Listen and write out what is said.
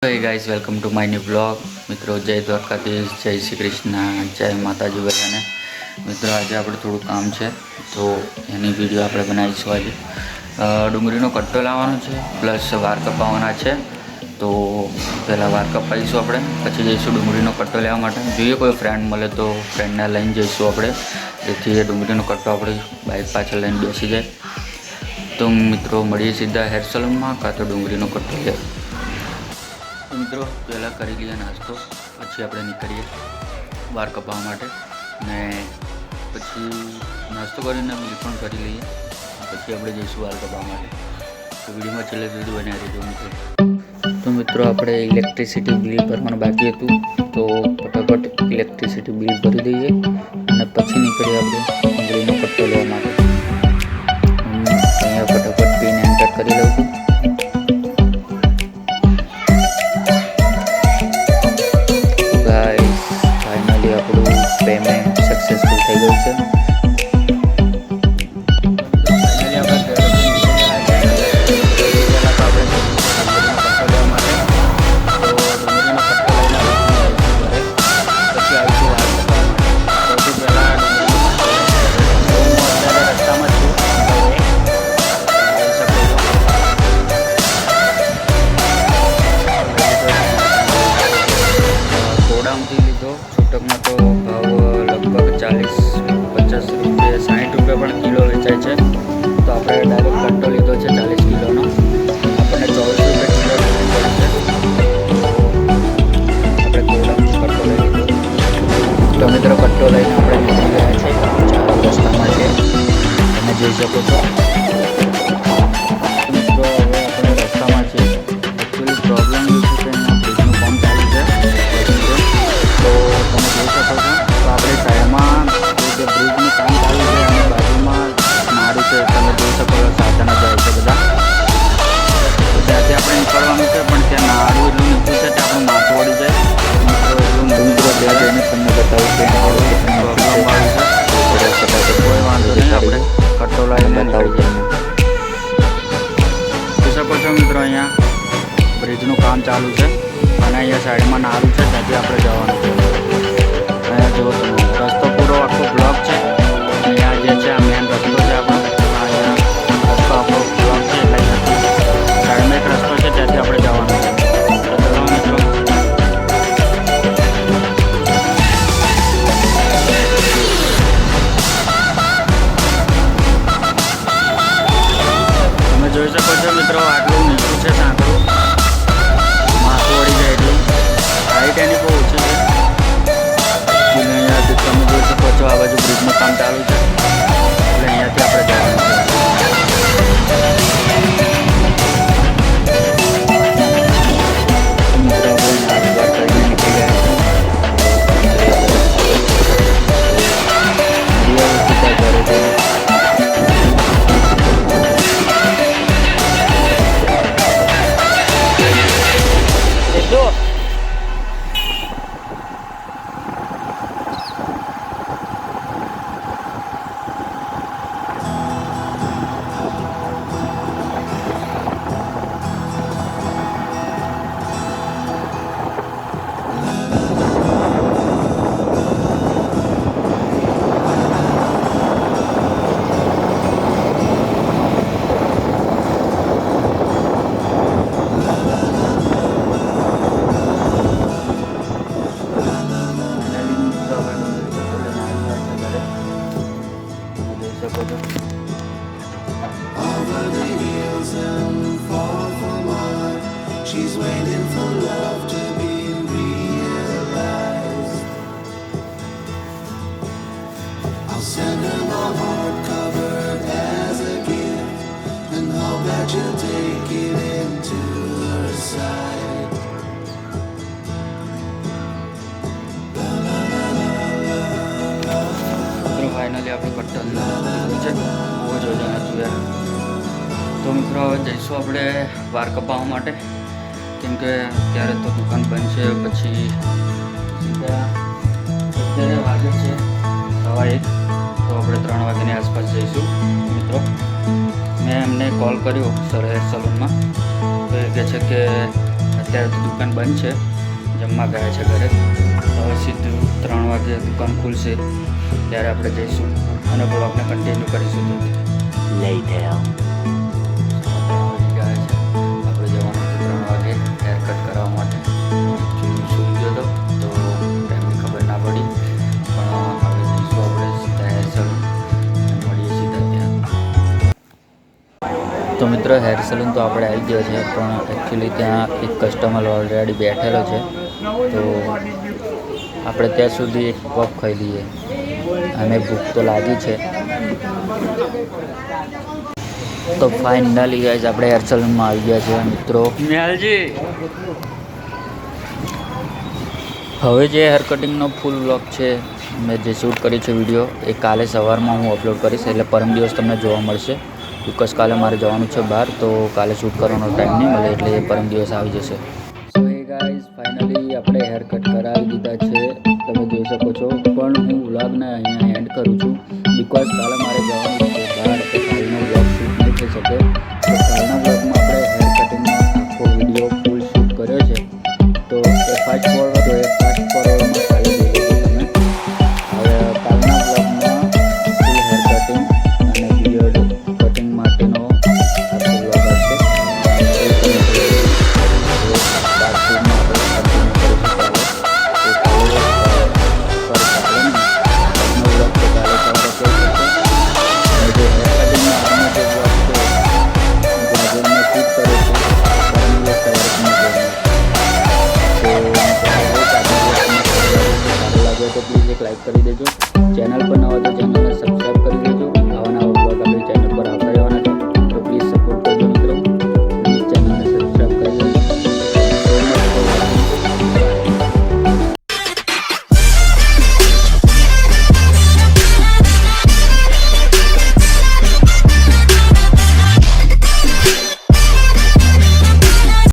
Hey guys, welcome to my new vlog. મિત્રો જય દ્વારકાધીશ, જય શ્રી કૃષ્ણ, જય માતાજી બધાને. મિત્રો આજે આપણે થોડું કામ છે તો એની વિડીયો આપણે બનાવીશું. આજે ડુંગળીનો કટ્ટો લાવવાનો છે પ્લસ વાર કપાવવાના છે. તો પહેલાં વાર કપાવીશું આપણે, પછી જઈશું ડુંગળીનો કટ્ટો લેવા માટે. જોઈએ કોઈ ફ્રેન્ડ મળે તો ફ્રેન્ડને લઈને જઈશું આપણે, જેથી એ ડુંગળીનો કટ્ટો આપણે બાઇક પાછળ લઈને બેસી જાય. તો મિત્રો મળીએ સીધા હેર સલૂનમાં, કાં તો ડુંગળીનો કટ્ટો લે. મિત્રો પહેલાં કરી લઈએ નાસ્તો, પછી આપણે નીકળીએ વાર કપાવવા માટે. ને પછી નાસ્તો કરીને બિલ પણ કરી લઈએ, પછી આપણે જઈશું વાર કપાવવા માટે. તો વિડીયોમાં છેલ્લે સુધી બન્યા રહેજો મિત્રો. તો મિત્રો આપણે ઇલેક્ટ્રિસિટી બિલ ભરવાનું બાકી હતું, તો ફટાફટ ઇલેક્ટ્રિસિટી બિલ ભરી દઈએ અને પછી નીકળીએ આપણે ડુંગળીનો કટ્ટો લેવા માટે. અહીંયા ફટાફટ પિન એન્ટર કરી લઉં છું. આપણું પેમેન્ટ સક્સેસફુલ થઈ ગયું છે. છૂટકમાં તો ભાવ લગભગ 40-50 રૂપિયા 60 રૂપિયા પણ કિલો વેચાય છે. તો આપણે ડાયરેક્ટ કટ્ટો લીધો છે 40 કિલોનો, આપણને 24 રૂપિયા કિલો પડે છે. આપણે ગોડાઉનથી કટ્ટો લઈ લીધો. તો મિત્રો કટ્ટો લઈને આપણે નીકળી ગયા છે, ચાર રસ્તામાં છે, તમે જોઈ શકો છો. મિત્રો હવે આપણે રસ્તામાં છીએ. એકચ્યુઅલી પ્રોબ્લેમ એ છે કે અહીંયા બ્રિજનું કામ ચાલુ છે, તો તમે જોઈ શકો છો. તો આપણે સાઈડમાં જે બ્રિજનું કામ ચાલુ છે અને બાજુમાં નારું છે, તમે જોઈ શકો છો. સાધનો જાય છે બધા, તો ત્યાંથી આપણે નીકળવાનું છે, પણ ત્યાં નારું એટલું નીકળ્યું છે કે આપણું માથું વળી જાય. મિત્રો એટલું મિત્રો ત્યાં જઈને તમને બતાવું કે પ્રોબ્લેમ આવ્યું છે. કોઈ વાંધો નહીં, આપણે કટ્ટો લાવીને બતાવું છું. જોઈ શકો છો મિત્રો, અહીંયા બ્રિજનું કામ ચાલુ છે અને અહીંયા સાઈડમાં નારું છે, ત્યાંથી આપણે જવાનું છે. અહીંયા જુઓ તમે, રસ્તો પૂરો આખો બ્લોક છે. અહીંયા જે છે આ મેન રસ્તો છે આપણો, અહીંયા રસ્તો આપણો બ્લોક છે, એટલે અહીંયાથી સાઈડમાં એક રસ્તો છે, ત્યાંથી આપણે જવાનું છે. તો ચલો મિત્રો, તમે જોઈ શકો છો મિત્રો, આટલું નીચું છે, સાંકડું, માથું વળી જાય એટલું. હાઈટ એની બહુ ઓછી છે. અહીંયાથી તમે જોઈ શકો છો, આ બાજુ બ્રિજનું કામ ચાલુ છે, એટલે અહીંયાથી આપણે જવાનું છે. મિત્રો આપણે નાસ્તા કરીને નીકળી ગયા છે. She's waiting for love to be realized. I'll send her my heart covered as a gift and hope that you'll take it into her side. Finally આપણે કટ્ટો લીધું છે. બહુ જ વજન હતું યાર. તો મિત્રો હવે જઈશું આપણે વાર કપાવવા માટે, કેમકે ત્યારે તો દુકાન બંધ છે. પછી સીધા અત્યારે વાગે છે 1:15, તો આપણે 3 વાગ્યાની આસપાસ જઈશું. મિત્રો મેં એમને કોલ કર્યો સલૂનમાં, તો એ કહે છે કે અત્યારે તો દુકાન બંધ છે, જમવા ગયા છે ઘરે. હવે સીધું 3 વાગે દુકાન ખુલશે ત્યારે આપણે જઈશું અને બ્લોગને કન્ટિન્યુ કરીશું. ગયા છે આપણે જવાનું હતું 3 વાગે હેર કટ કરાવવા માટે. સૂઈ ગયો હતો તો ટાઈમની ખબર ના પડી, પણ હવે જઈશું આપણે સીધા હેર સલૂન અને મળીએ સીધા ત્યાં. તો મિત્રો હેર સલૂન તો આપણે આવી ગયા છે, પણ એકચ્યુઅલી ત્યાં એક કસ્ટમર ઓલરેડી બેઠેલો છે, તો આપણે ત્યાં સુધી એક પફ ખાઈ લઈએ અને ભૂખ તો લાગી છે. તો ફાઇનલી ગાઈઝ આપણે હેર સલૂનમાં આવી ગયા છે મિત્રો. હવે જે હેર કટિંગનો ફૂલ વ્લોગ છે, મેં જે શૂટ કરી છે વિડીયો, એ કાલે સવારમાં હું અપલોડ કરીશ, એટલે પરમ દિવસ તમને જોવા મળશે. બિકોઝ કાલે મારે જવાનું છે બહાર, તો કાલે શૂટ કરવાનો ટાઈમ નહીં મળે, એટલે એ પરમ દિવસ આવી જશે. સો એ ગાઈઝ ફાઇનલી આપણે હેર કટ કરાવી દીધા છે, તમે જોઈ શકો છો. પણ હું વ્લોગને અહીંયા એન્ડ કરું છું, બિકોઝ કાલે મારે જવાનું છે બહાર, તો કાલનો વ્લોગ શૂટ નહીં થઈ શકે. તો કાલના વ્લોગમાં આપણે હેર કટિંગનો આખો વિડીયો ફૂલ શૂટ કર્યો છે, તો એ ફાસ્ટ ફોરવર્ડ કાલે જોઈ લેજો તમે. હવે કાલના વ્લોગમાં ફૂલ હેર કટિંગ અને બિયર્ડ કટિંગ માટેનો આખો વ્લોગ હશે. તો પ્લીઝ એક લાઈક કરી દેજો. ચેનલ પર